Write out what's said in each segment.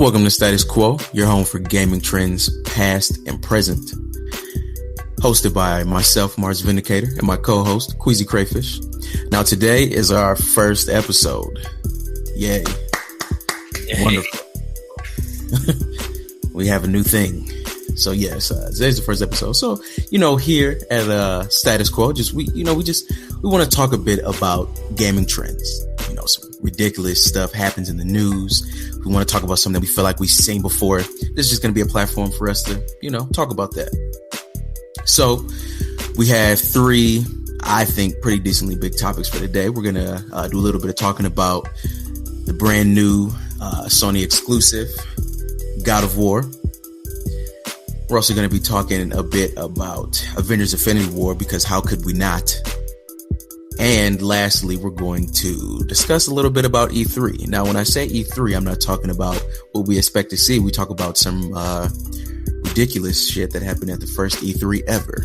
Welcome to Status Quo, your home for gaming trends past and present. Hosted by myself, Mars Vindicator, and my co-host, Queasy Crayfish. Now today is our first episode. Yay. Wonderful. We have a new thing. So yes, today's the first episode. So, here at Status Quo, we want to talk a bit about gaming trends. Some ridiculous stuff happens in the news. We want to talk about something that we feel like we've seen before. This is just going to be a platform for us to, talk about that. So we have three, I think, pretty decently big topics for today. We're going to do a little bit of talking about the brand new Sony exclusive, God of War. We're also going to be talking a bit about Avengers Infinity War, because how could we not? And lastly, we're going to discuss a little bit about E3. Now, when I say E3, I'm not talking about what we expect to see. We talk about some ridiculous shit that happened at the first E3 ever.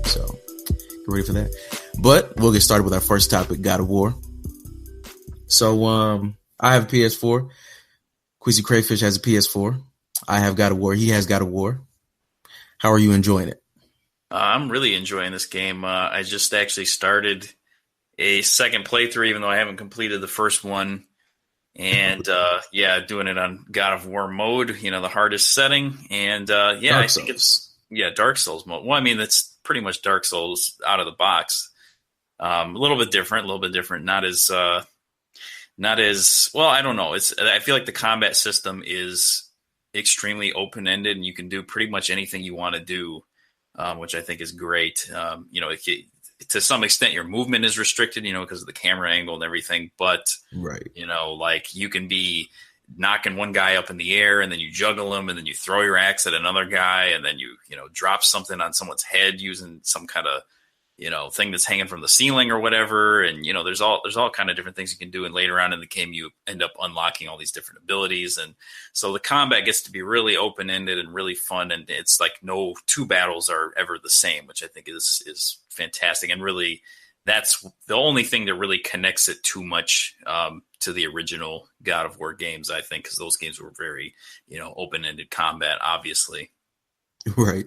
So, get ready for that. But we'll get started with our first topic, God of War. So, I have a PS4. Queasy Crayfish has a PS4. I have God of War. He has God of War. How are you enjoying it? I'm really enjoying this game. I just actually started a second playthrough, even though I haven't completed the first one. And doing it on God of War mode, the hardest setting. And I think it's Dark Souls mode. Well, I mean, that's pretty much Dark Souls out of the box. A little bit different. Not as well. I don't know. I feel like the combat system is extremely open-ended, and you can do pretty much anything you want to do, which I think is great. To some extent, your movement is restricted, because of the camera angle and everything. But, right. You can be knocking one guy up in the air, and then you juggle him, and then you throw your axe at another guy, and then you drop something on someone's head using some kind of, thing that's hanging from the ceiling or whatever. And, there's all kind of different things you can do. And later on in the game, you end up unlocking all these different abilities. And so the combat gets to be really open-ended and really fun. And it's like no two battles are ever the same, which I think is fantastic. And really, that's the only thing that really connects it too much to the original God of War games, I think, because those games were very, open-ended combat, obviously. Right.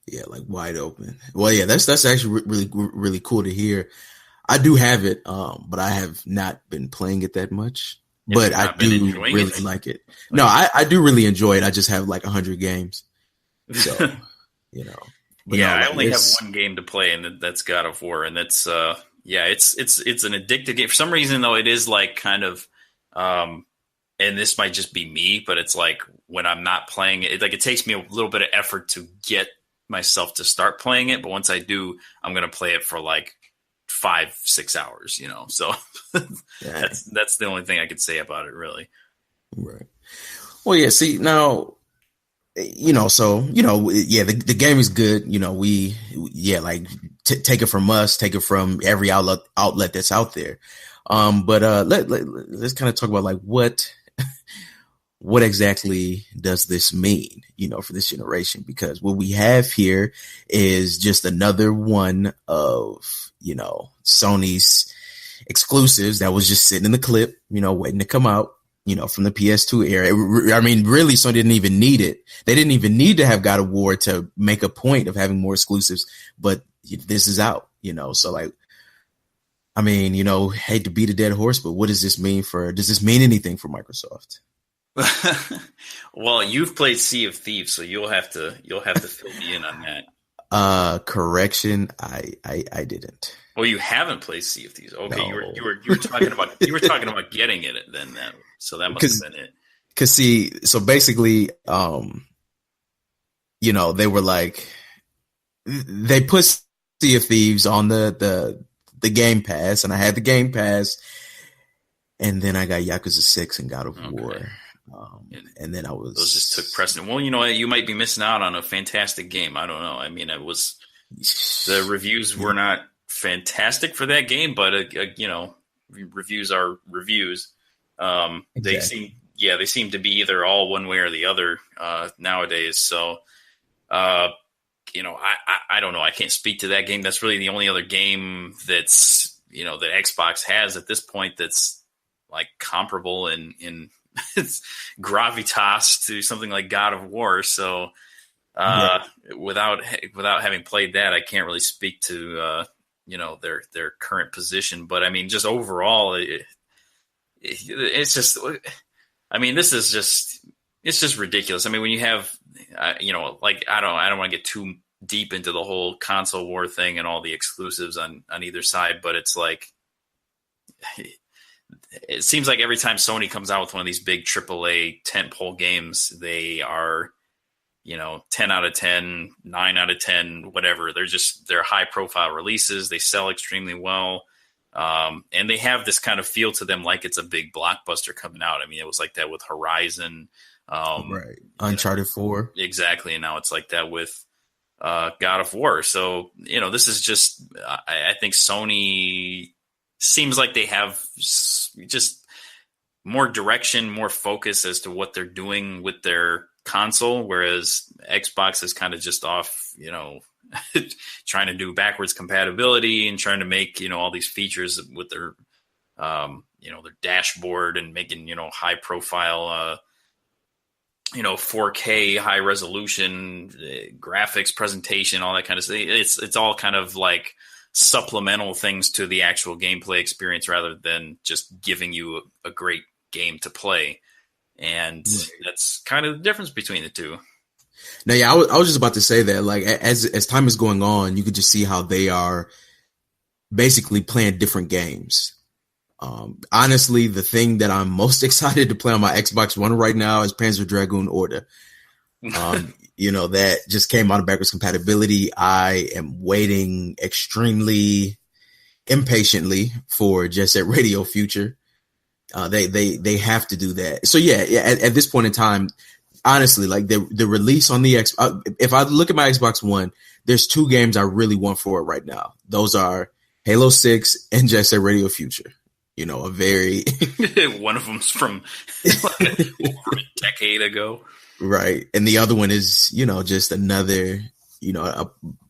Yeah, like wide open. Well, yeah, that's actually really cool to hear. I do have it, but I have not been playing it that much. But I do really like it. No, I do really enjoy it. I just have like 100 games. So, I only have one game to play, and that's God of War, and that's it's an addictive game. For some reason, though, it is like kind of and this might just be me, but it's like when I'm not playing it, like it takes me a little bit of effort to get myself to start playing it, but once I do, I'm going to play it for like 5-6 hours, so that's the only thing I could say about it, really. Right. Well, yeah, see now, the game is good. Take it from us, take it from every outlet that's out there. But let's kind of talk about like what exactly does this mean, for this generation? Because what we have here is just another one of, Sony's exclusives that was just sitting in the clip, waiting to come out, from the PS2 era. I mean, really, Sony didn't even need it. They didn't even need to have God of War to make a point of having more exclusives, but this is out, so like, I mean, hate to beat a dead horse, but what does this mean does this mean anything for Microsoft? Well, you've played Sea of Thieves, so you'll have to fill me in on that. Correction, I didn't. Well, you haven't played Sea of Thieves. Okay, No. you were talking about getting it then. So that must have been it. Cause see, so basically, they were like, they put Sea of Thieves on the Game Pass, and I had the Game Pass, and then I got Yakuza 6 and God of War. And then those just took precedent. Well, you might be missing out on a fantastic game. I don't know. I mean, the reviews were not fantastic for that game, but reviews are reviews. Exactly. They seem to be either all one way or the other nowadays. So, I don't know. I can't speak to that game. That's really the only other game that's that Xbox has at this point that's like comparable in it's gravitas to something like God of War. So without having played that, I can't really speak to their current position. But I mean, just overall, it's just, I mean, this is just, it's just ridiculous. I mean, when you have, like, I don't want to get too deep into the whole console war thing and all the exclusives on either side, but it's like, it seems like every time Sony comes out with one of these big AAA tentpole games, they are, 10 out of 10, 9 out of 10, whatever. They're high profile releases. They sell extremely well. And they have this kind of feel to them like it's a big blockbuster coming out. I mean, it was like that with Horizon. Right. Uncharted 4. Exactly. And now it's like that with God of War. So, this is just, I think Sony seems like they have just more direction, more focus as to what they're doing with their console, whereas Xbox is kind of just off, trying to do backwards compatibility and trying to make, all these features with their, their dashboard and making, high profile, 4K high resolution graphics presentation, all that kind of stuff. It's all kind of like supplemental things to the actual gameplay experience rather than just giving you a great game to play. And that's kind of the difference between the two. Now, yeah, I was just about to say that, like, as time is going on, you could just see how they are basically playing different games. Honestly, the thing that I'm most excited to play on my Xbox One right now is Panzer Dragoon Order. That just came out of backwards compatibility. I am waiting extremely impatiently for Jet Set Radio Future. They have to do that. So yeah, at this point in time, honestly, like the release on the if I look at my Xbox One, there's two games I really want for it right now. Those are Halo 6 and Jet Set Radio Future. A very one of them's from over a decade ago, right? And the other one is just another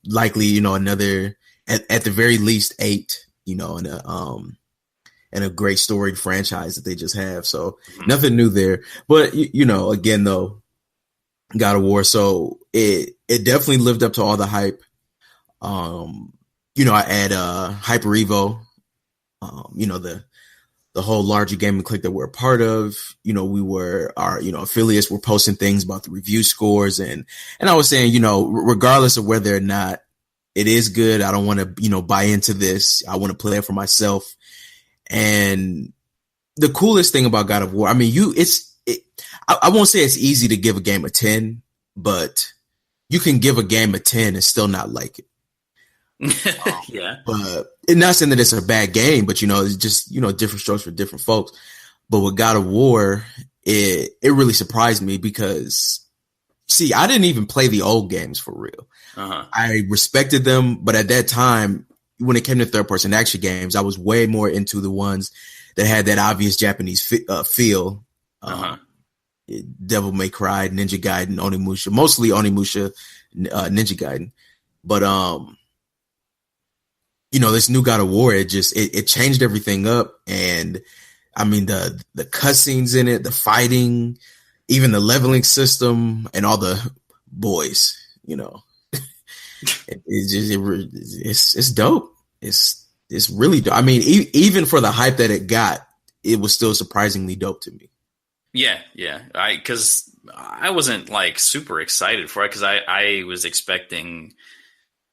likely another at the very least 8 and a great storied franchise that they just have. So nothing new there. But, again, though, God of War. So it definitely lived up to all the hype. I add Hyper Evo, the whole larger gaming clique that we're a part of. Our affiliates were posting things about the review scores. And I was saying, regardless of whether or not it is good, I don't want to, buy into this. I want to play it for myself. And the coolest thing about God of War, I mean, I won't say it's easy to give a game a 10, but you can give a game a 10 and still not like it. Yeah. But not saying that it's a bad game, but it's just, different strokes for different folks. But with God of War, it really surprised me because, see, I didn't even play the old games for real. Uh-huh. I respected them, but at that time, when it came to third-person action games, I was way more into the ones that had that obvious Japanese feel. Devil May Cry, Ninja Gaiden, Onimusha, mostly Onimusha, Ninja Gaiden. But this new God of War, it changed everything up, and I mean the cutscenes in it, the fighting, even the leveling system, and all the boys, It's dope. It's really dope. I mean, even for the hype that it got, it was still surprisingly dope to me. Yeah. Because I wasn't like super excited for it because I was expecting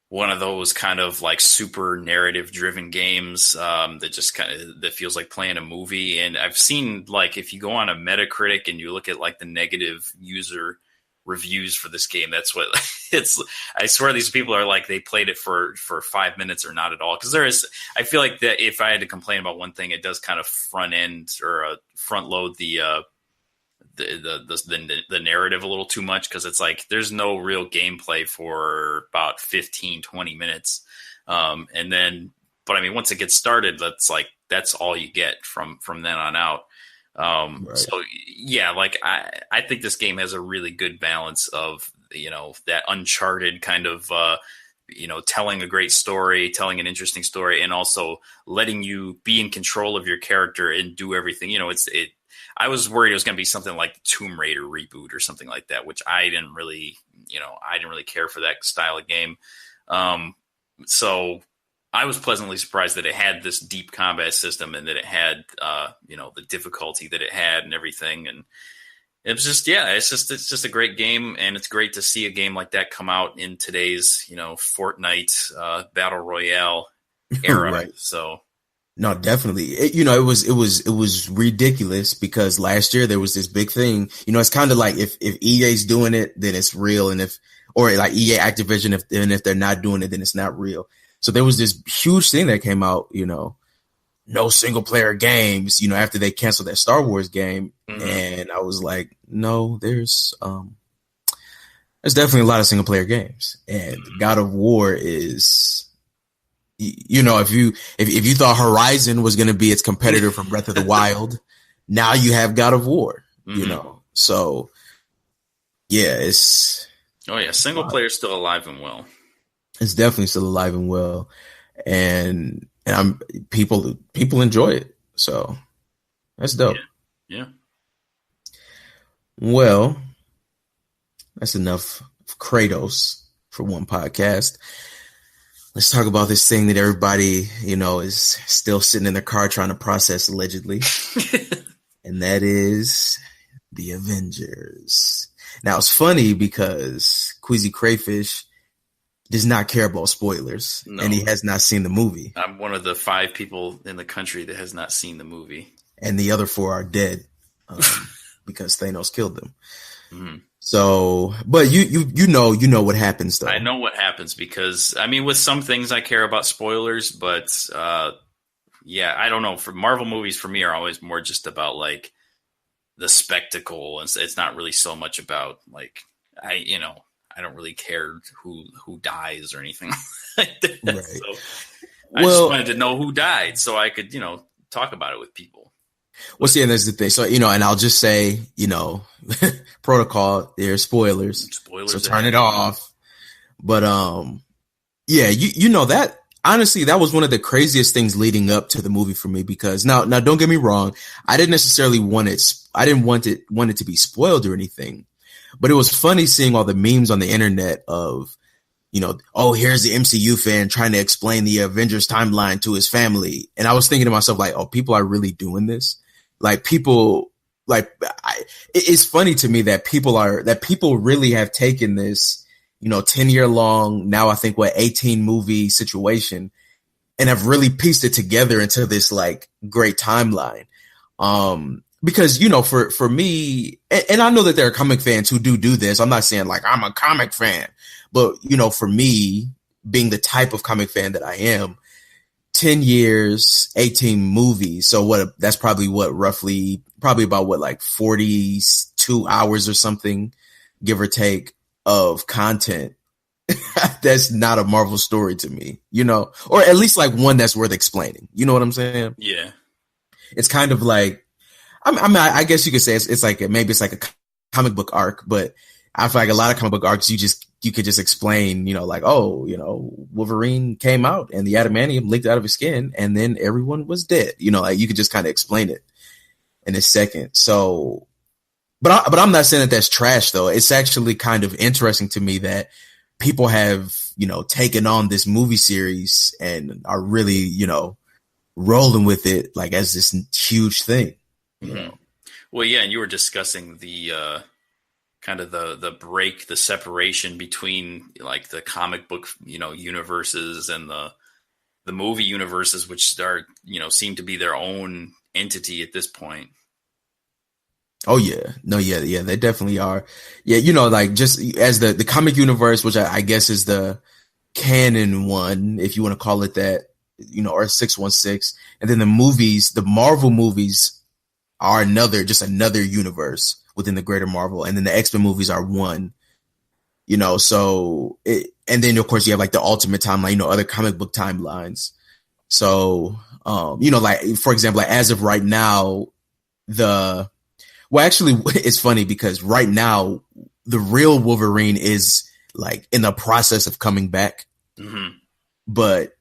one of those kind of like super narrative driven games that just that feels like playing a movie. And I've seen, like, if you go on a Metacritic and you look at like the negative user reviews for this game, that's what it's. I swear these people are like they played it for 5 minutes or not at all. Because I feel like that if I had to complain about one thing, it does kind of front load the narrative a little too much, because it's like there's no real gameplay for about 15-20 minutes, and then but I mean once it gets started, that's all you get from then on out. Right. So yeah, like I think this game has a really good balance of that Uncharted kind of telling a great story, telling an interesting story, and also letting you be in control of your character and do everything. I was worried it was going to be something like Tomb Raider reboot or something like that, which I didn't really care for that style of game. So I was pleasantly surprised that it had this deep combat system and that it had, the difficulty that it had and everything. And it was just, it's just a great game. And it's great to see a game like that come out in today's, Fortnite Battle Royale era. Right. So. No, definitely. It was ridiculous because last year there was this big thing. It's kind of like if EA's doing it, then it's real, or like EA Activision, if they're not doing it, then it's not real. So there was this huge thing that came out, no single player games, after they canceled that Star Wars game, and I was like, no, there's definitely a lot of single player games, and God of War is. If you thought Horizon was going to be its competitor from Breath of the Wild, now you have God of War, so yeah, single player is still alive and well. It's definitely still alive and well, and people enjoy it, so that's dope. Yeah. Well, that's enough of Kratos for one podcast. Let's talk about this thing that everybody, is still sitting in their car trying to process allegedly. And that is the Avengers. Now, it's funny because Queasy Crayfish does not care about spoilers, and he has not seen the movie. I'm one of the 5 people in the country that has not seen the movie. And the other 4 are dead because Thanos killed them. Mm-hmm. So, but you know what happens though. I know what happens because with some things I care about spoilers, but I don't know. For Marvel movies, for me, are always more just about like the spectacle, and it's not really so much about like I don't really care who dies or anything like that. Right. So I just wanted to know who died so I could talk about it with people. Well, see, and that's the thing. So, and I'll just say, protocol, there's spoilers. So turn it off. But, that honestly, that was one of the craziest things leading up to the movie for me, because now don't get me wrong. I didn't necessarily want it to be spoiled or anything, but it was funny seeing all the memes on the internet of, here's the MCU fan trying to explain the Avengers timeline to his family. And I was thinking to myself, like, oh, people are really doing this. Like people, it's funny to me that people really have taken this, 10-year long, now I think 18 movie situation, and have really pieced it together into this like great timeline. Because, for me, and I know that there are comic fans who do this. I'm not saying like I'm a comic fan, but, for me, being the type of comic fan that I am, 10 years, 18 movies. So that's probably about 42 hours or something, give or take, of content. That's not a Marvel story to me, or at least like one that's worth explaining. You know what I'm saying? Yeah. It's kind of like, I guess you could say it's like, maybe it's like a comic book arc, but I feel like a lot of comic book arcs, you could just explain, Wolverine came out and the adamantium leaked out of his skin and then everyone was dead. Like you could just kind of explain it in a second. So, but I'm not saying that that's trash though. It's actually kind of interesting to me that people have, taken on this movie series and are really, rolling with it like as this huge thing. Mm-hmm. Well, yeah. And you were discussing the, kind of the separation between like the comic book, universes and the movie universes, which are, seem to be their own entity at this point. Oh yeah. No, yeah, they definitely are. Yeah. Like just as the comic universe, which I guess is the canon one, if you want to call it that, or 616. And then the movies, the Marvel movies are another universe within the greater Marvel. And then the X-Men movies are one, so and then of course you have like the ultimate timeline, other comic book timelines. So, like for example, like, as of right now, actually it's funny because right now the real Wolverine is like in the process of coming back, but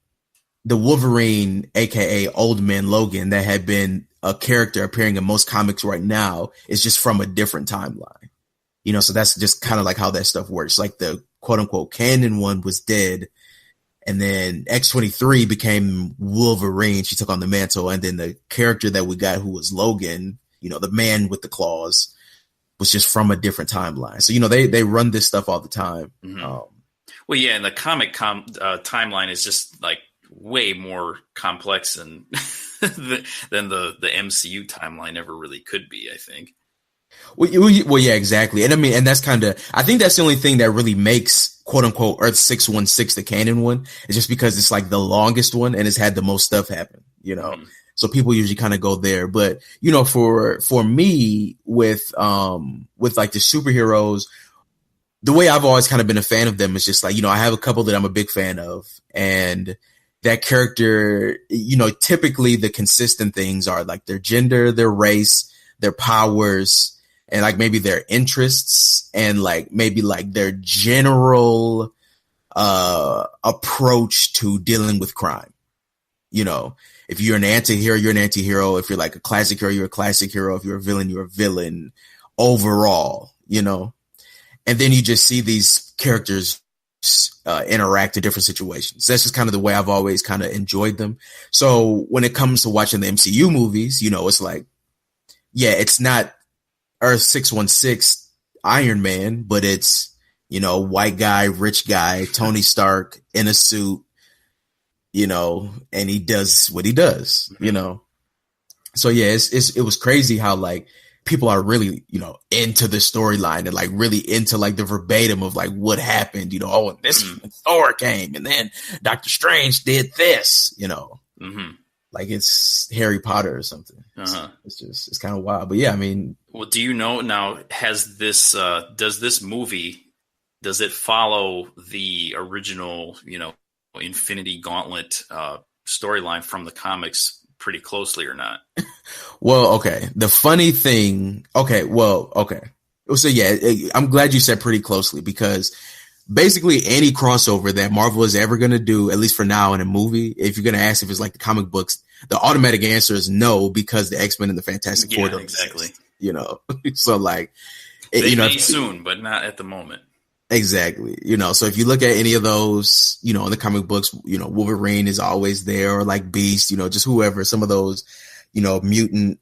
the Wolverine, aka Old Man Logan, that had been a character appearing in most comics right now is just from a different timeline. So that's just kind of like how that stuff works. Like the quote unquote canon one was dead. And then X-23 became Wolverine. She took on the mantle. And then the character that we got, who was Logan, the man with the claws, was just from a different timeline. So, they run this stuff all the time. Mm-hmm. Well, yeah, and the comic timeline is just like way more complex than than the MCU timeline ever really could be, I think. Well, yeah, exactly. And I mean, and that's I think that's the only thing that really makes quote unquote Earth 616 the canon one, is just because it's like the longest one and it's had the most stuff happen, Mm-hmm. So people usually kind of go there. But, for me with like the superheroes, the way I've always kind of been a fan of them is just like, I have a couple that I'm a big fan of, and that character, typically the consistent things are like their gender, their race, their powers, and like maybe their interests, and like maybe like their general approach to dealing with crime. If you're an anti-hero, you're an anti-hero. If you're like a classic hero, you're a classic hero. If you're a villain overall, and then you just see these characters interact in different situations. That's just kind of the way I've always kind of enjoyed them. So when it comes to watching the MCU movies, it's like, yeah, it's not Earth 616 Iron Man, but it's, white guy, rich guy, Tony Stark in a suit, and he does what he does, So yeah, it was crazy how like people are really, into the storyline and like really into like the verbatim of like what happened, and this Thor came and then Doctor Strange did this, Mm-hmm. Like it's Harry Potter or something. Uh-huh. It's kind of wild. But yeah, I mean, well, do you know now, does this movie, does it follow the original, Infinity Gauntlet storyline from the comics pretty closely or not? Well, okay. The funny thing, okay. So yeah, I'm glad you said pretty closely, because basically any crossover that Marvel is ever going to do, at least for now in a movie, if you're going to ask if it's like the comic books, the automatic answer is no, because the X-Men and the Fantastic Four don't exactly exist, so like, they may soon, but not at the moment. Exactly. So if you look at any of those, in the comic books, Wolverine is always there, or like Beast, just whoever, some of those, mutant,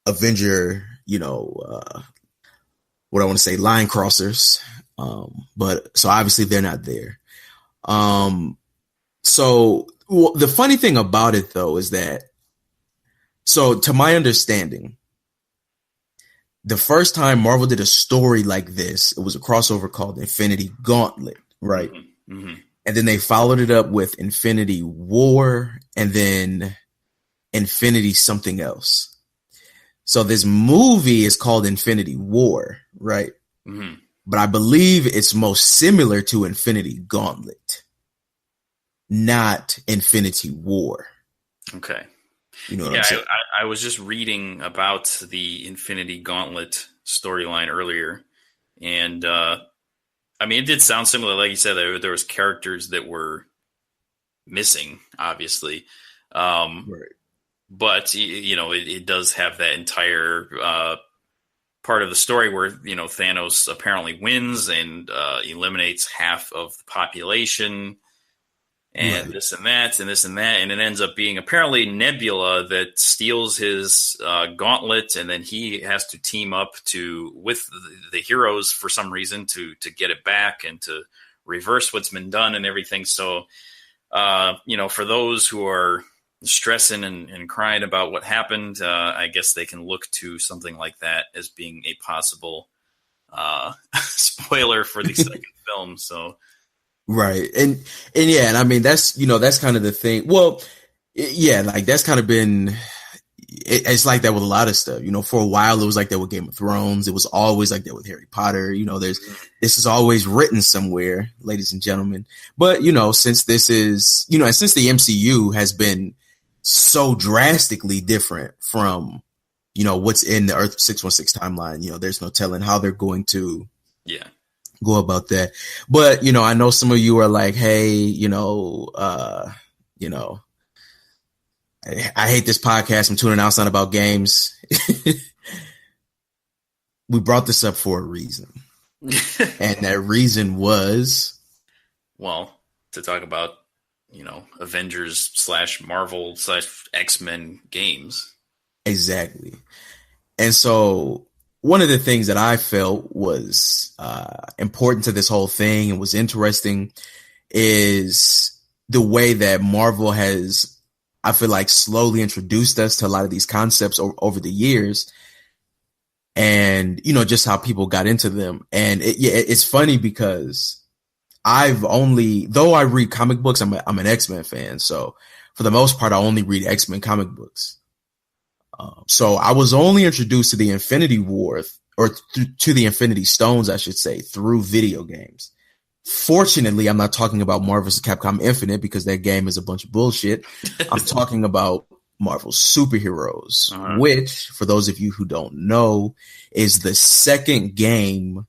Avenger, what I want to say, line crossers. But so obviously they're not there. So the funny thing about it though, is that, so to my understanding, the first time Marvel did a story like this, it was a crossover called Infinity Gauntlet, right? Mm-hmm. Mm-hmm. And then they followed it up with Infinity War, and then Infinity something else. So this movie is called Infinity War, right? Mm-hmm. But I believe it's most similar to Infinity Gauntlet, not Infinity War. Okay. You know what I'm saying? I was just reading about the Infinity Gauntlet storyline earlier, and I mean, it did sound similar. Like you said, there was characters that were missing, obviously, Right. but it does have that entire part of the story where Thanos apparently wins and eliminates half of the population. And Right. this and that, and this and that, and it ends up being apparently Nebula that steals his gauntlet, and then he has to team up with the heroes for some reason to get it back and to reverse what's been done and everything. So, for those who are stressing and crying about what happened, I guess they can look to something like that as being a possible spoiler for the second film. So. Right. And yeah, and I mean, that's kind of the thing. Well, yeah, like that's kind of been, it's like that with a lot of stuff, for a while it was like that with Game of Thrones. It was always like that with Harry Potter. This is always written somewhere, ladies and gentlemen. But, since this is, and since the MCU has been so drastically different from, what's in the Earth 616 timeline, there's no telling how they're going to, go about that. But, I know some of you are like, hey, I hate this podcast. I'm tuning out. It's not about games. We brought this up for a reason. And that reason was, well, to talk about, Avengers / Marvel / X-Men games. Exactly. And so one of the things that I felt was important to this whole thing and was interesting is the way that Marvel has, I feel like, slowly introduced us to a lot of these concepts over the years. And, just how people got into them. And it's funny because though I read comic books, I'm an X-Men fan. So for the most part, I only read X-Men comic books. So I was only introduced to the Infinity War or to the Infinity Stones, I should say, through video games. Fortunately, I'm not talking about Marvel vs. Capcom Infinite because that game is a bunch of bullshit. I'm talking about Marvel Superheroes, which, for those of you who don't know, is the second game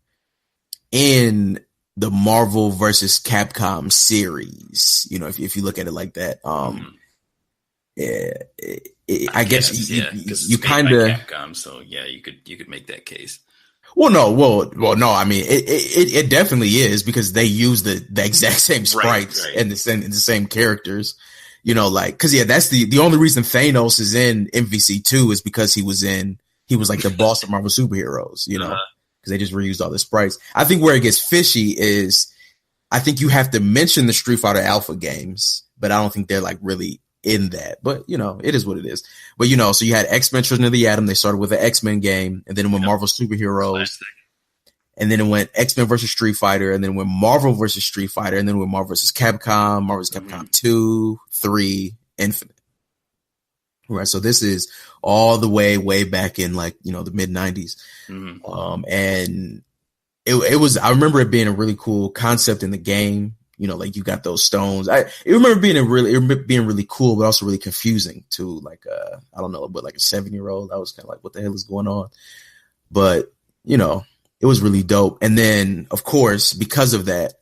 in the Marvel versus Capcom series. If you look at it like that, I guess you kind of Capcom. So yeah, you could make that case. Well, no. I mean, it definitely is because they use the exact same sprites and the same characters. Cause that's the only reason Thanos is in MVC2 is because he was like the boss of Marvel Superheroes, cause they just reused all the sprites. I think where it gets fishy is I think you have to mention the Street Fighter Alpha games, but I don't think they're like really in that, but it is what it is. But so you had X-Men Children of the Atom. They started with an X-Men game and then it went Marvel Superheroes. Classic. And then it went X-Men versus Street Fighter, and then it went Marvel versus Street Fighter, and then it went Marvel versus Capcom, Marvel versus Capcom 2, 3, Infinite. Right. So this is all the way back in like, the mid 90s. And it was, I remember it being a really cool concept in the game. Like you got those stones. I remember being really cool, but also really confusing to like, I don't know, but like a 7-year-old, I was kind of like, what the hell is going on? But, it was really dope. And then, of course, because of that,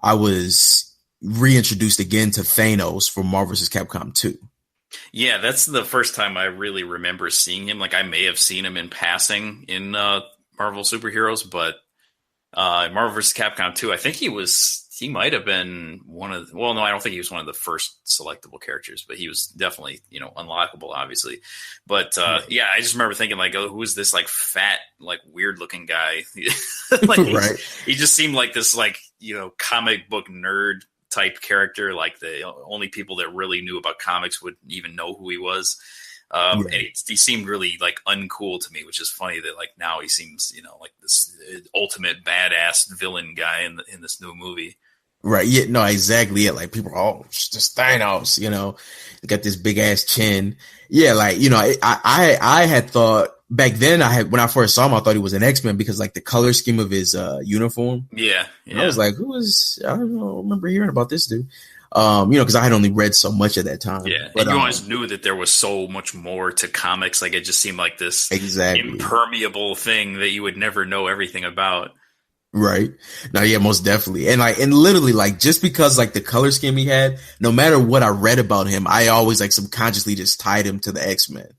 I was reintroduced again to Thanos for Marvel vs. Capcom 2. Yeah, that's the first time I really remember seeing him. Like, I may have seen him in passing in Marvel Superheroes, but Marvel vs. Capcom 2, I think he might have been no, I don't think he was one of the first selectable characters, but he was definitely, unlockable, obviously. But yeah, I just remember thinking like, oh, who is this like fat, like weird looking guy? Like, right. He just seemed like this, like, comic book nerd type character. Like the only people that really knew about comics would even know who he was. And he seemed really like uncool to me, which is funny that like now he seems, like this ultimate badass villain guy in this new movie. Right. Yeah. No, exactly. Yeah. Like people are, just Thanos, got this big ass chin. Yeah. Like, I had thought back then when I first saw him, I thought he was an X-Men because like the color scheme of his uniform. Yeah. I was like, I don't know. I remember hearing about this dude. Because I had only read so much at that time. Yeah, but you always knew that there was so much more to comics. Like it just seemed like this impermeable thing that you would never know everything about. Right. No, yeah, most definitely. And literally like just because like the color scheme he had, no matter what I read about him, I always like subconsciously just tied him to the X-Men.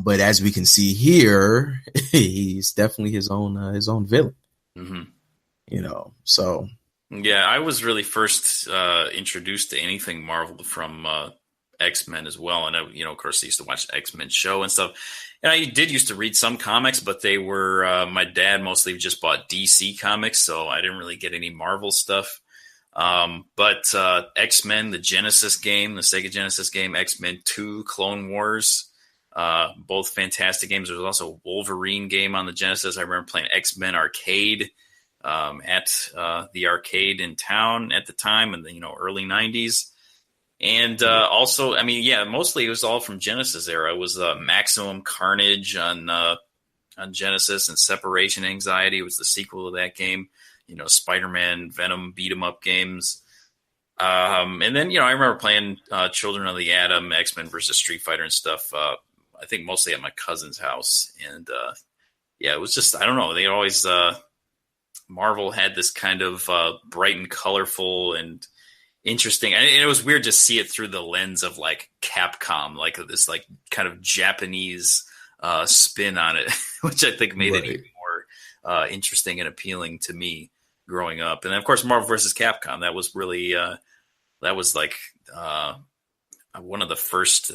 But as we can see here, he's definitely his own villain. So. Yeah, I was really first introduced to anything Marvel from X-Men as well. And, of course, I used to watch the X-Men show and stuff. And I did used to read some comics, but they were my dad mostly just bought DC comics, so I didn't really get any Marvel stuff. But X-Men, the Genesis game, the Sega Genesis game, X-Men 2, Clone Wars, both fantastic games. There was also a Wolverine game on the Genesis. I remember playing X-Men Arcade. At the arcade in town at the time in the early 90s. And also, I mean, yeah, mostly it was all from Genesis era. It was Maximum Carnage on Genesis, and Separation Anxiety was the sequel to that game. Spider-Man, Venom beat 'em up games. And then, I remember playing Children of the Atom, X-Men versus Street Fighter and stuff. I think mostly at my cousin's house. And yeah, it was just, I don't know. They always... Marvel had this kind of bright and colorful and, interesting. And it was weird to see it through the lens of like Capcom, like this like kind of Japanese spin on it, which I think made it even more interesting and appealing to me growing up. And then, of course, Marvel vs. Capcom. That was really that was like one of the first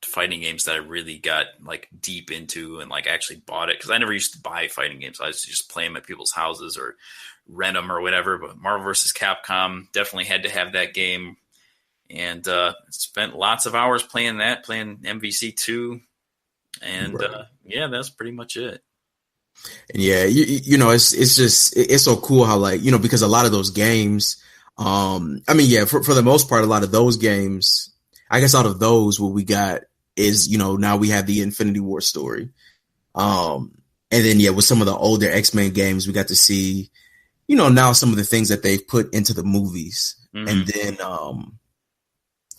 fighting games that I really got like deep into and like actually bought it, because I never used to buy fighting games. I used to just play them at people's houses or rent them or whatever. But Marvel vs. Capcom, definitely had to have that game, and spent lots of hours playing that, playing MVC2, and yeah, that's pretty much it. And yeah, you know, it's just it's so cool how, like, you know, because a lot of those games, I mean, yeah, for the most part, a lot of those games, I guess out of those, what we got is, you know, now we have the Infinity War story. And then, yeah, with some of the older X-Men games, we got to see, you know, now some of the things that they've put into the movies. Mm-hmm.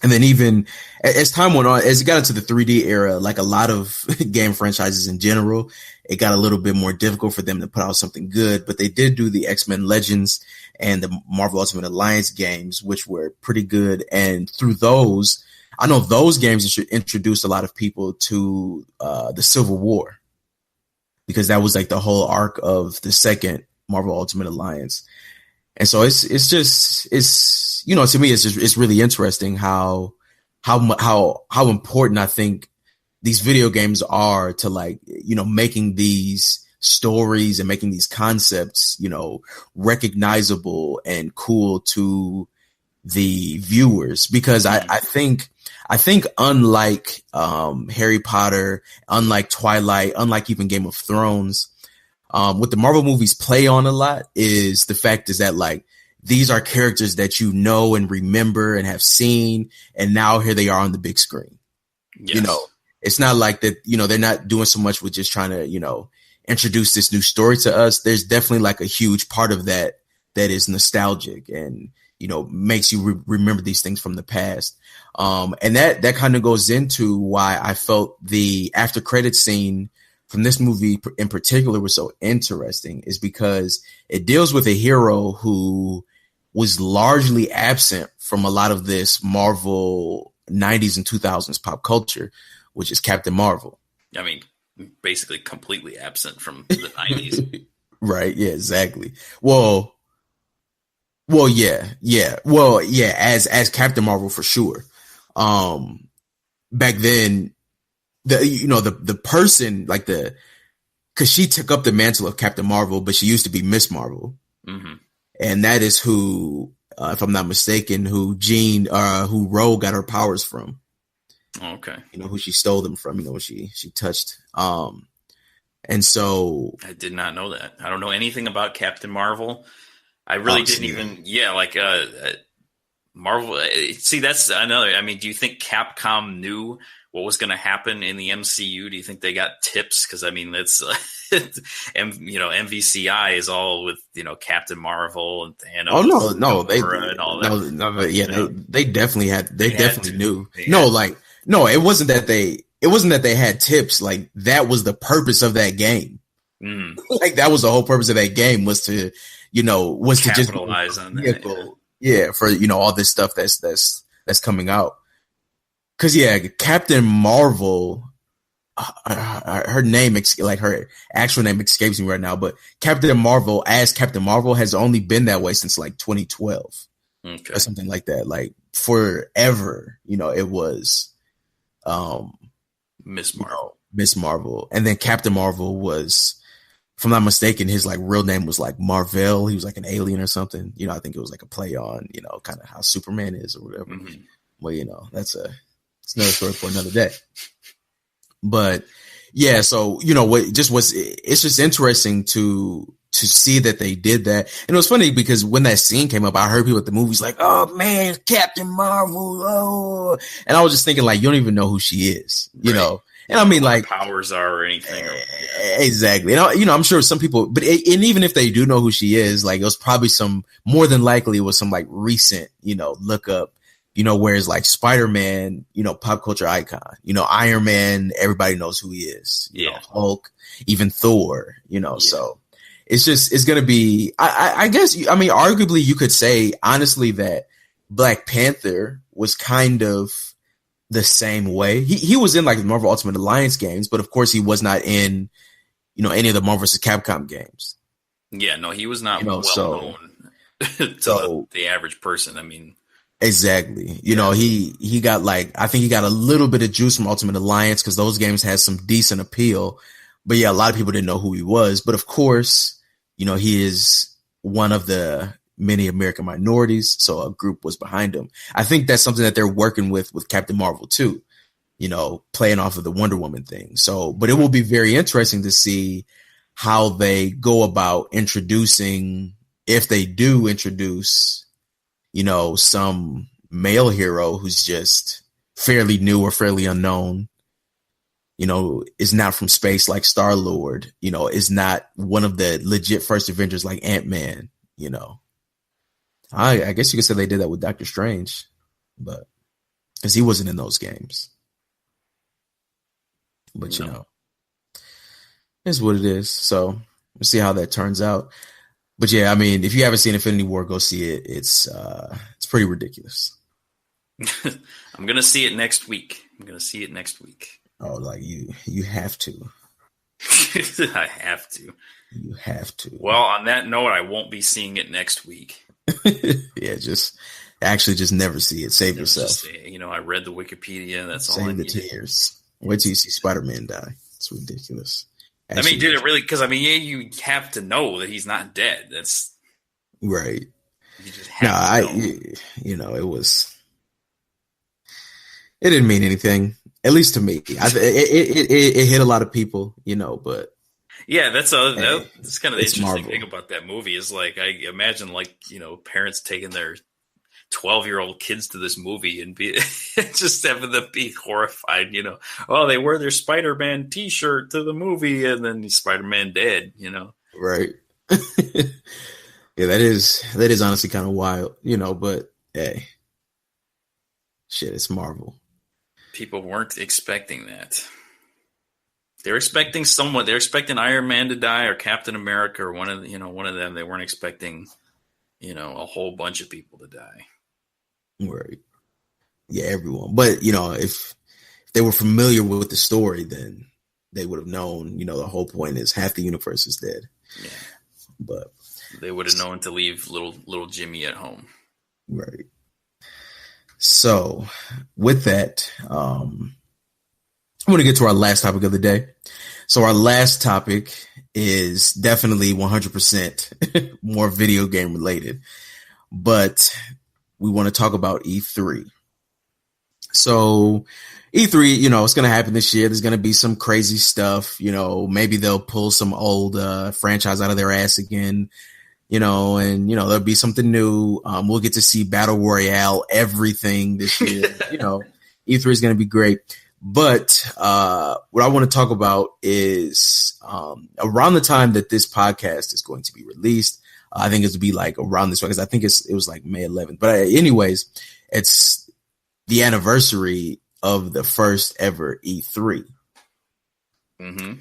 And then even as time went on, as it got into the 3D era, like a lot of game franchises in general, it got a little bit more difficult for them to put out something good. But they did do the X-Men Legends and the Marvel Ultimate Alliance games, which were pretty good. And through those, I know those games introduced a lot of people to the Civil War, because that was like the whole arc of the second Marvel Ultimate Alliance. And so it's you know, to me, it's really interesting how important I think these video games are to, like, you know, making these stories and making these concepts, you know, recognizable and cool to the viewers. Because I think unlike Harry Potter, unlike Twilight, unlike even Game of Thrones, what the Marvel movies play on a lot is the fact is that, like, these are characters that you know and remember and have seen, and now here they are on the big screen. Yes. You know, it's not like that, you know, they're not doing so much with just trying to, you know, introduce this new story to us. There's definitely like a huge part of that is nostalgic and, you know, makes you remember these things from the past. And that kind of goes into why I felt the after credit scene from this movie in particular was so interesting, is because it deals with a hero who was largely absent from a lot of this Marvel 90s and 2000s pop culture, which is Captain Marvel. I mean, basically completely absent from the 90s. Right. Yeah, exactly. Well, yeah. Well, yeah, as Captain Marvel for sure. Back then, the person, like, because she took up the mantle of Captain Marvel, but she used to be Miss Marvel. Mm-hmm. And that is who, if I'm not mistaken, who Ro got her powers from. Okay. You know, who she stole them from, you know, she touched. And so I did not know that. I don't know anything about Captain Marvel. I really didn't even, Marvel. See, that's another, I mean, do you think Capcom knew what was going to happen in the MCU? Do you think they got tips? Because I mean, that's you know, MVCI is all with, you know, Captain Marvel and Thanos. Oh no, they and all that. No, yeah, they definitely had. They definitely knew. It wasn't that they had tips. Like, that was the purpose of that game. Mm. Like, that was the whole purpose of that game, was to, you know, was capitalize to just on that. Yeah, for, you know, all this stuff that's coming out. Because, yeah, Captain Marvel, her name, like, her actual name escapes me right now, but Captain Marvel, as Captain Marvel, has only been that way since, like, 2012. Okay. Or something like that. Like, forever, you know, it was Miss Marvel. You know, Miss Marvel. And then Captain Marvel was, if I'm not mistaken, his, like, real name was, like, Marvel. He was, like, an alien or something. You know, I think it was, like, a play on, you know, kind of how Superman is or whatever. Mm-hmm. Well, you know, it's another story for another day. But yeah, so, you know, it's just interesting to see that they did that. And it was funny because when that scene came up, I heard people at the movies like, "Oh man, Captain Marvel." Oh, and I was just thinking, like, you don't even know who she is, you know? And I mean, like, powers are or anything. Exactly. And, you know, I'm sure some people, and even if they do know who she is, like, it was probably more than likely it was some, like, recent, you know, look up. You know, whereas, like, Spider-Man, you know, pop culture icon, you know, Iron Man, everybody knows who he is. You know, Hulk, even Thor, you know, so it's going to be, I guess, I mean, arguably you could say, honestly, that Black Panther was kind of the same way. He was in like the Marvel Ultimate Alliance games, but of course he was not in, any of the Marvel vs. Capcom games. Yeah, no, he was not known to the average person. I mean, exactly. He got I think he got a little bit of juice from Ultimate Alliance because those games had some decent appeal. But yeah, a lot of people didn't know who he was. But of course, he is one of the many American minorities, so a group was behind him. I think that's something that they're working with Captain Marvel too, playing off of the Wonder Woman thing. So, but it will be very interesting to see how they go about introducing, if they do introduce, some male hero who's just fairly new or fairly unknown, is not from space like Star-Lord, is not one of the legit first Avengers like Ant-Man, I guess you could say they did that with Doctor Strange, but because he wasn't in those games. But it's what it is. So we'll see how that turns out. But yeah, I mean, if you haven't seen Infinity War, go see it. It's pretty ridiculous. I'm gonna see it next week. Oh, like you have to. I have to. You have to. Well, on that note, I won't be seeing it next week. Yeah, just never see it. Save yourself. I read the Wikipedia. That's all. Save the tears. Wait till you see Spider-Man die. It's ridiculous. Actually, did it really? Because you have to know that he's not dead. That's right. You just have to know. It was. It didn't mean anything, at least to me. It hit a lot of people, but. Yeah, that's kind of the interesting Marvel thing about that movie is I imagine parents taking their 12-year-old kids to this movie and be just having them be horrified, oh, they wear their Spider-Man t-shirt to the movie and then Spider-Man dead, Right. Yeah, that is honestly kind of wild, but hey, shit, it's Marvel. People weren't expecting that. They're expecting someone. They're expecting Iron Man to die or Captain America or one of them. They weren't expecting, a whole bunch of people to die. Right. Yeah, everyone. But if they were familiar with the story, then they would have known. The whole point is half the universe is dead. Yeah. But they would have known to leave little Jimmy at home. Right. So, with that, I want to get to our last topic of the day. So our last topic is definitely 100% more video game related, but we want to talk about E3. So E3, it's going to happen this year. There's going to be some crazy stuff, maybe they'll pull some old franchise out of their ass again, and, there'll be something new. We'll get to see Battle Royale, everything this year. E3 is going to be great. But what I want to talk about is around the time that this podcast is going to be released. I think it's to be around this one because I think it was May 11th. But anyways, it's the anniversary of the first ever E3,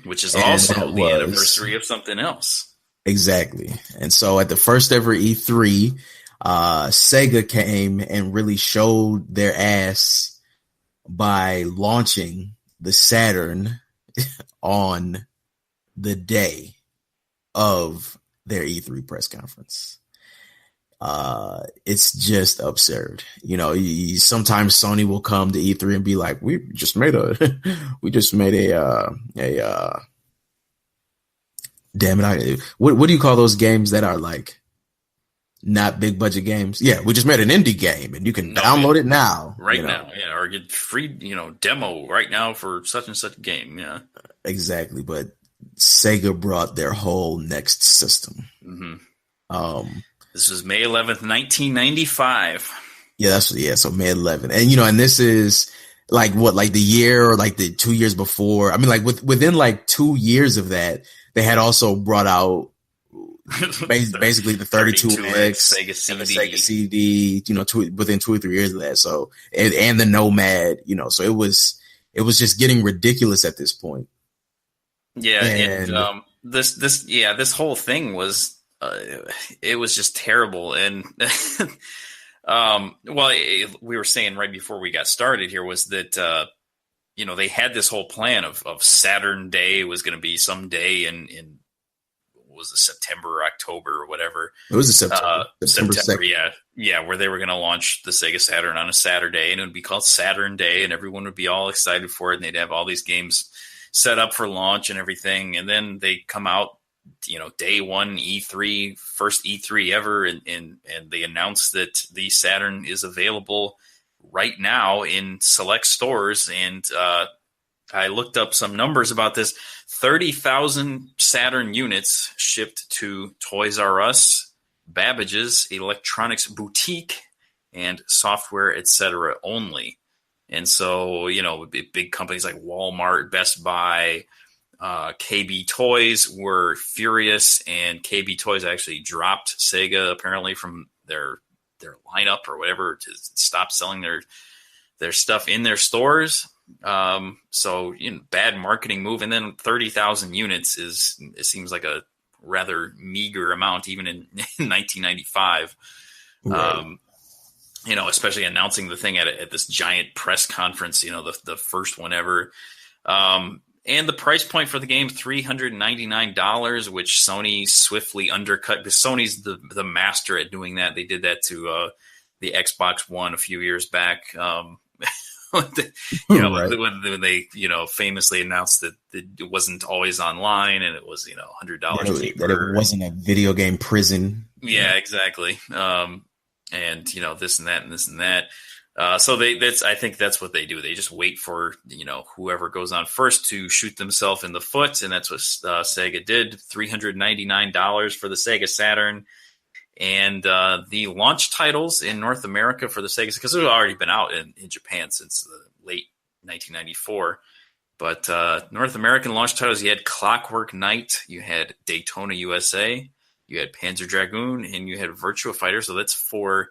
which is also the anniversary of something else. Exactly. And so at the first ever E3, Sega came and really showed their ass by launching the Saturn on the day of their E3 press conference. It's just absurd. Sometimes Sony will come to E3 and be like, we just made a damn it. What do you call those games that are not big budget games? Yeah, we just made an indie game and you can download it now. Right now. Yeah. Or get free, demo right now for such and such game. Yeah. Exactly. But Sega brought their whole next system. This was May 11th, 1995. Yeah, so May 11th. And and this is the year or the 2 years before. I mean, within 2 years of that, they had also brought out basically the 32X, Sega CD, within 2 or 3 years of that. So, and the Nomad, so it was just getting ridiculous at this point. Yeah. And this whole thing was, it was just terrible. And, We were saying right before we got started here was that, they had this whole plan of Saturn Day was going to be some day in was it September or October or whatever. It was a September 2nd. Yeah, where they were going to launch the Sega Saturn on a Saturday, and it would be called Saturn Day, and everyone would be all excited for it, and they'd have all these games set up for launch and everything, and then they come out, day one E3, first E3 ever, and they announce that the Saturn is available right now in select stores, and I looked up some numbers about this. 30,000 Saturn units shipped to Toys R Us, Babbage's, Electronics Boutique, and Software, etc. only. And so, big companies like Walmart, Best Buy, KB Toys were furious, and KB Toys actually dropped Sega apparently from their lineup or whatever to stop selling their stuff in their stores. So bad marketing move. And then 30,000 units it seems like a rather meager amount, even in 1995. Right. Especially announcing the thing at this giant press conference, the first one ever. And the price point for the game, $399, which Sony swiftly undercut, because Sony's the master at doing that. They did that to the Xbox One a few years back. When they famously announced that it wasn't always online and it was $100 cheaper. That it wasn't a video game prison. Yeah, exactly. And this and that and this and that. So I think that's what they do. They just wait for whoever goes on first to shoot themselves in the foot, and that's what Sega did. $399 for the Sega Saturn, and the launch titles in North America for the Sega, because it had already been out in Japan since the late 1994. But North American launch titles, you had Clockwork Knight, you had Daytona USA, you had Panzer Dragoon, and you had Virtua Fighter. So that's 4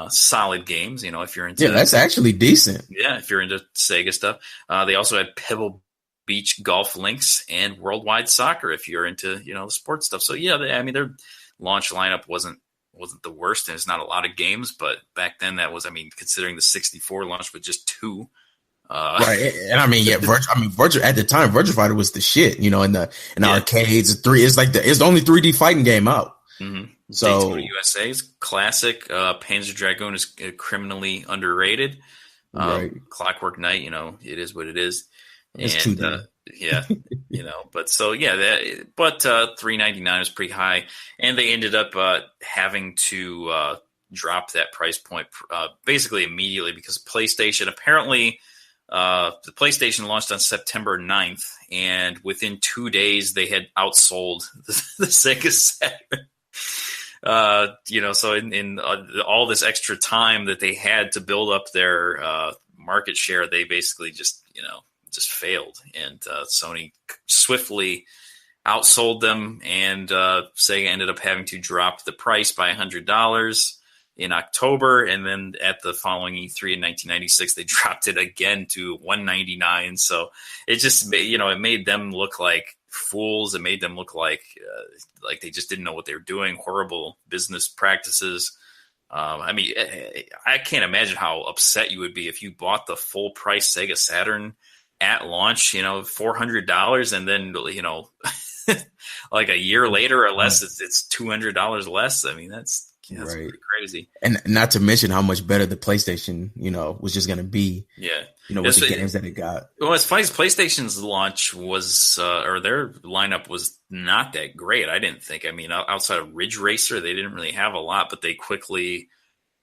solid games, if you're into that's actually decent. Yeah, if you're into Sega stuff. They also had Pebble Beach Golf Links and Worldwide Soccer if you're into the sports stuff. So their launch lineup wasn't the worst, and it's not a lot of games, but back then that was, considering the 64 launch with just 2. Right, and Virtua at the time, Virtua Fighter was the shit. In the arcades, it's the only 3D fighting game out. Mm-hmm. So Daytona USA is classic. Panzer Dragoon is criminally underrated. Right. Clockwork Knight, it is what it is. It's and but $399 is pretty high, and they ended up having to drop that price point basically immediately, because PlayStation apparently. The PlayStation launched on September 9th, and within 2 days they had outsold the Sega Saturn. So in all this extra time that they had to build up their market share, they basically just failed, and Sony swiftly outsold them, and Sega ended up having to drop the price by $100 in October, and then at the following E3 in 1996, they dropped it again to $199. So it just, it made them look like fools. It made them look like they just didn't know what they were doing. Horrible business practices. I can't imagine how upset you would be if you bought the full price Sega Saturn at launch, $400, and then, like a year later or less, it's $200 less. That's right. pretty crazy. And not to mention how much better the PlayStation, was just going to be. Yeah. With the games that it got. Well, it's funny. PlayStation's launch was, or their lineup was not that great, I didn't think. Outside of Ridge Racer, they didn't really have a lot, but they quickly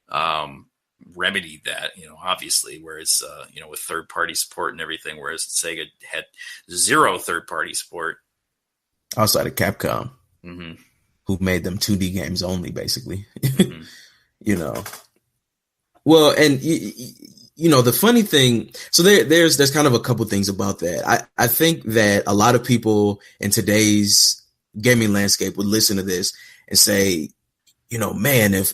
remedied that, obviously, whereas, with third-party support and everything, whereas Sega had 0 third-party support. Outside of Capcom. Mm-hmm. Who made them 2D games only, basically. Mm-hmm. Well, and the funny thing, so there's kind of a couple things about that. I think that a lot of people in today's gaming landscape would listen to this and say, man, if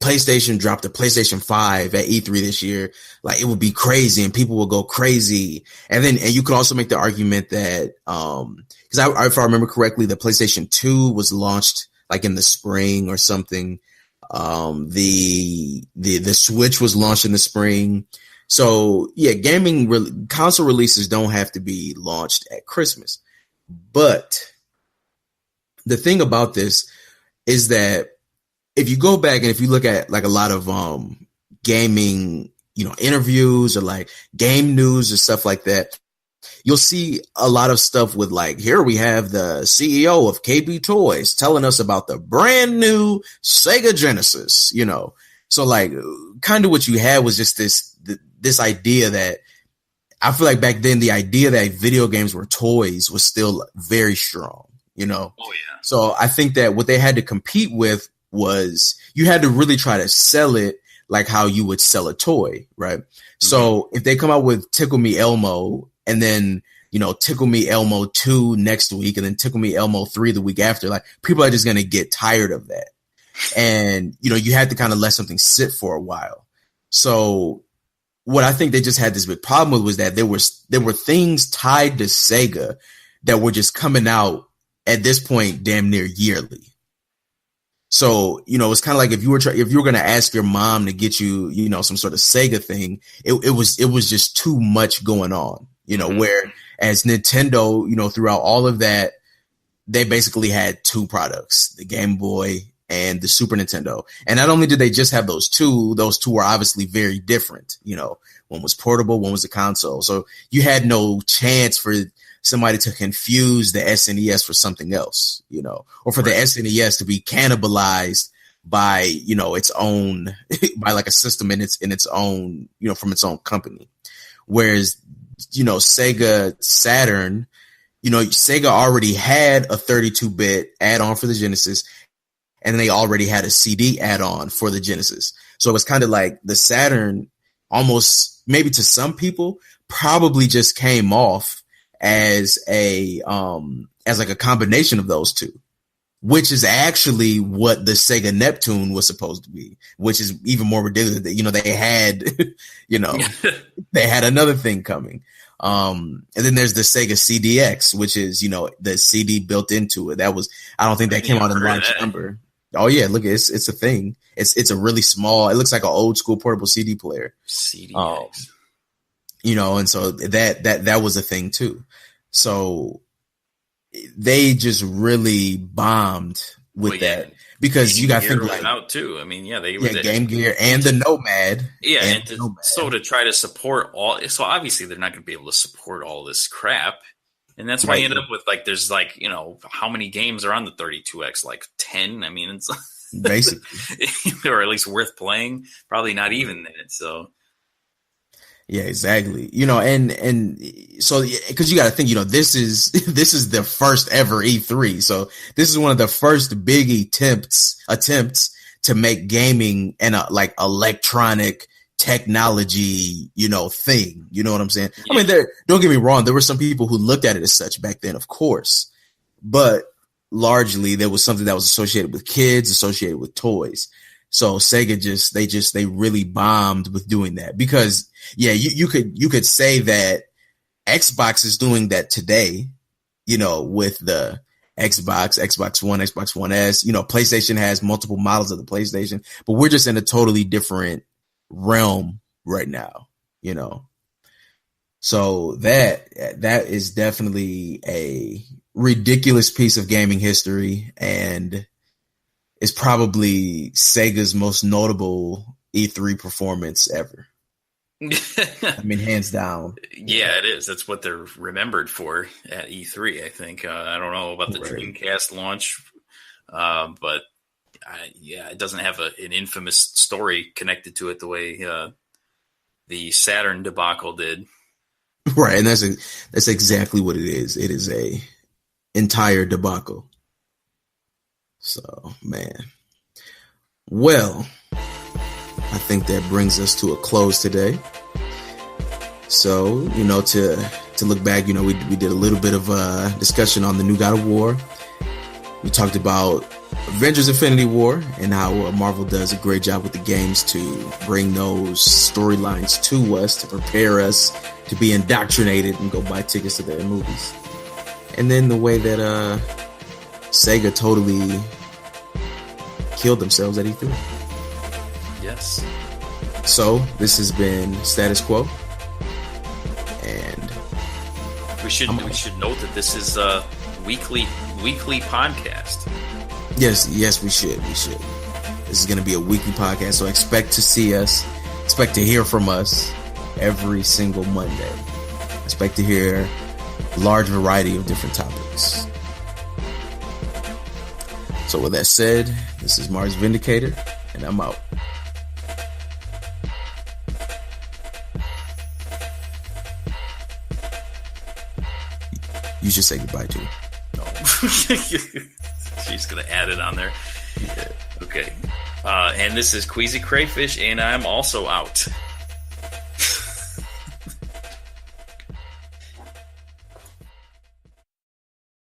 PlayStation dropped the PlayStation 5 at E3 this year, like, it would be crazy and people will go crazy. And you could also make the argument that, because if I remember correctly, the PlayStation 2 was launched like in the spring or something. The Switch was launched in the spring. So yeah, console releases don't have to be launched at Christmas. But the thing about this is that if you go back and if you look at like a lot of gaming, interviews or like game news or stuff like that, you'll see a lot of stuff with like, here we have the CEO of KB Toys telling us about the brand new Sega Genesis, So like kind of what you had was just this idea that I feel like back then the idea that video games were toys was still very strong, Oh yeah. So I think that what they had to compete with was you had to really try to sell it like how you would sell a toy, right? Mm-hmm. So if they come out with Tickle Me Elmo and then, Tickle Me Elmo 2 next week and then Tickle Me Elmo 3 the week after, like people are just going to get tired of that. And, you had to kind of let something sit for a while. So what I think they just had this big problem with was that there were things tied to Sega that were just coming out at this point damn near yearly. So, it's kind of like if you were going to ask your mom to get you, some sort of Sega thing, it was just too much going on, mm-hmm. Whereas Nintendo, throughout all of that, they basically had two products, the Game Boy and the Super Nintendo. And not only did they just have those two were obviously very different. One was portable, one was a console. So you had no chance for somebody to confuse the SNES for something else, or for the SNES to be cannibalized by, its own, by like a system in its own, from its own company. Whereas, Sega Saturn, Sega already had a 32-bit add-on for the Genesis, and they already had a CD add-on for the Genesis. So it was kind of like the Saturn almost, maybe to some people, probably just came off as like a combination of those two, which is actually what the Sega Neptune was supposed to be, which is even more ridiculous. They had, they had another thing coming. And then there's the Sega CDX, which is, the CD built into it. I don't think that came out in large number. Oh yeah, look, it's a thing. It's a really small, it looks like an old school portable CD player. CDX. And so that was a thing too. So they just really bombed with that because you got to think like out too. I mean, Game Gear and the Nomad. Yeah, and to try to support all. So obviously they're not going to be able to support all this crap, and that's why you end up with like there's like how many games are on the 32X? Like 10. I mean, it's basically or at least worth playing. Probably not even that. So. Yeah, exactly. And so because you got to think, this is the first ever E3. So this is one of the first big attempts to make gaming and like electronic technology, thing. You know what I'm saying? Yeah. I mean, don't get me wrong. There were some people who looked at it as such back then, of course, but largely there was something that was associated with kids, associated with toys. So Sega they really bombed with doing that because you could say that Xbox is doing that today, with the Xbox One, Xbox One S, PlayStation has multiple models of the PlayStation, but we're just in a totally different realm right now, So that is definitely a ridiculous piece of gaming history and is probably Sega's most notable E3 performance ever. I mean, hands down. Yeah, it is. That's what they're remembered for at E3, I think. I don't know about the Dreamcast launch, but it doesn't have an infamous story connected to it the way the Saturn debacle did. Right, and that's exactly what it is. It is a entire debacle. So, man. Well, I think that brings us to a close today. So, to look back, we did a little bit of a discussion on the new God of War. We talked about Avengers Infinity War and how Marvel does a great job with the games to bring those storylines to us, to prepare us to be indoctrinated and go buy tickets to their movies. And then the way that Sega totally killed themselves at E3. Yes. So this has been Status Quo, and we should note that this is a weekly podcast. Yes, we should. This is going to be a weekly podcast, so expect to see us, expect to hear from us every single Monday. Expect to hear a large variety of different topics. So with that said, this is Mars Vindicator, and I'm out. You should say goodbye to her. No. She's going to add it on there. Yeah. Okay. And this is Queasy Crayfish, and I'm also out.